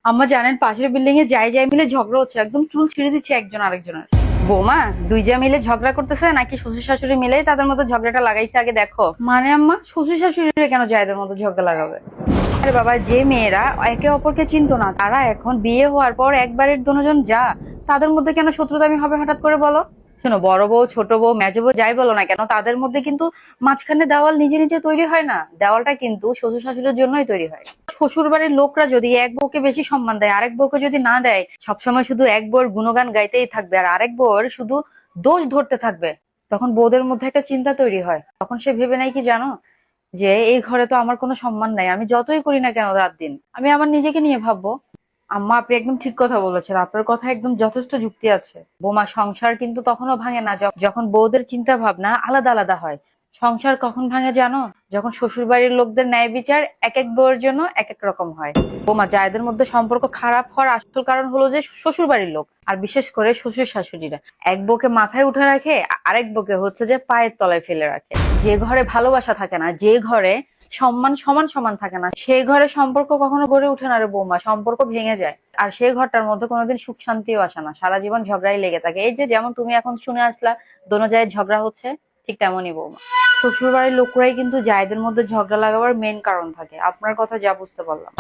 আম্মা জানেন পাশের বিল্ডিং এ যাই যাই মিলে ঝগড়া হচ্ছে, একদম চুল ছিঁড়ে দিচ্ছে একজন আরেকজনের। বৌমা, দুই যা মিলে ঝগড়া করতেছে নাকি শ্বশুর শাশুড়ি মিলেই তাদের মধ্যে ঝগড়াটা লাগাইছে আগে দেখো। মানে আম্মা, শ্বশুর শাশুড়ি কেন জায়েদের মধ্যে ঝগড়া লাগাবে? আরে বাবা, যে মেয়েরা একে অপরকে চিনতো না তারা এখন বিয়ে হওয়ার পর একবারের দুজন যা, তাদের মধ্যে কেন শত্রুতামি হবে হঠাৎ করে বলো? শোনো, বড় বউ ছোট বউ মেজো বউ যাই বলো না কেন, তাদের মধ্যে কিন্তু মাঝখানে দেওয়াল নিজে নিজে তৈরি হয় না। দেওয়ালটা কিন্তু শ্বশুর শাশুড়ির জন্যই তৈরি হয়। শ্বশুর বাড়ির লোকরা যদি এক বউকে বেশি সম্মান দেয়, আরেক বউকে যদি না দেয়, সবসময় শুধু এক বউর গুণগান গাইতেই থাকবে আর আরেক বউর শুধু দোষ ধরতে থাকবে, তখন বউদের মধ্যে একটা চিন্তা তৈরি হয়। তখন সে ভেবে নাই কি জানো, যে এই ঘরে তো আমার কোনো সম্মান নাই, আমি যতই করি না কেন রাত দিন, আমি আমার নিজেকে নিয়ে ভাববো। আম্মা, আপনি একদম ঠিক কথা বলেছেন, আপনার কথা একদম যথেষ্ট যুক্তি আছে। বোমা, সংসার কিন্তু তখনও ভাঙে না যখন বউদের চিন্তা ভাবনা আলাদা আলাদা হয়। সংসার কখন ভাঙে জানো? যখন শ্বশুর বাড়ির লোকদের ন্যায় বিচার এক এক বউয়ের জন্য এক এক রকম হয়। বোমা, জায়েদের মধ্যে সম্পর্ক খারাপ হওয়ার আসল কারণ হলো যে শ্বশুর বাড়ির লোক, আর বিশেষ করে শ্বশুর শাশুড়িরা এক বউকে মাথায় উঠে রাখে, আরেক বউকে হচ্ছে যে পায়ের তলায় ফেলে রাখে। যে ঘরে ভালোবাসা থাকে না, যে ঘরে সম্মান সমান সমান থাকে না, সেই ঘরে সম্পর্ক কখনো গড়ে ওঠে না রে বৌমা, সম্পর্ক ভেঙে যায়। আর সেই ঘরটার মধ্যে কোনোদিন সুখ শান্তিও আসে না, সারা জীবন ঝগড়াই লেগে থাকে। এই যে যেমন তুমি এখন শুনে আসলা দোনো জায়ের ঝগড়া হচ্ছে, ঠিক তেমনই বৌমা। শ্বশুর বাড়ির লোকরাই কিন্তু জায়েদের মধ্যে ঝগড়া লাগাবার মেইন কারণ থাকে, আপনার কথা যা বুঝতে পারলাম।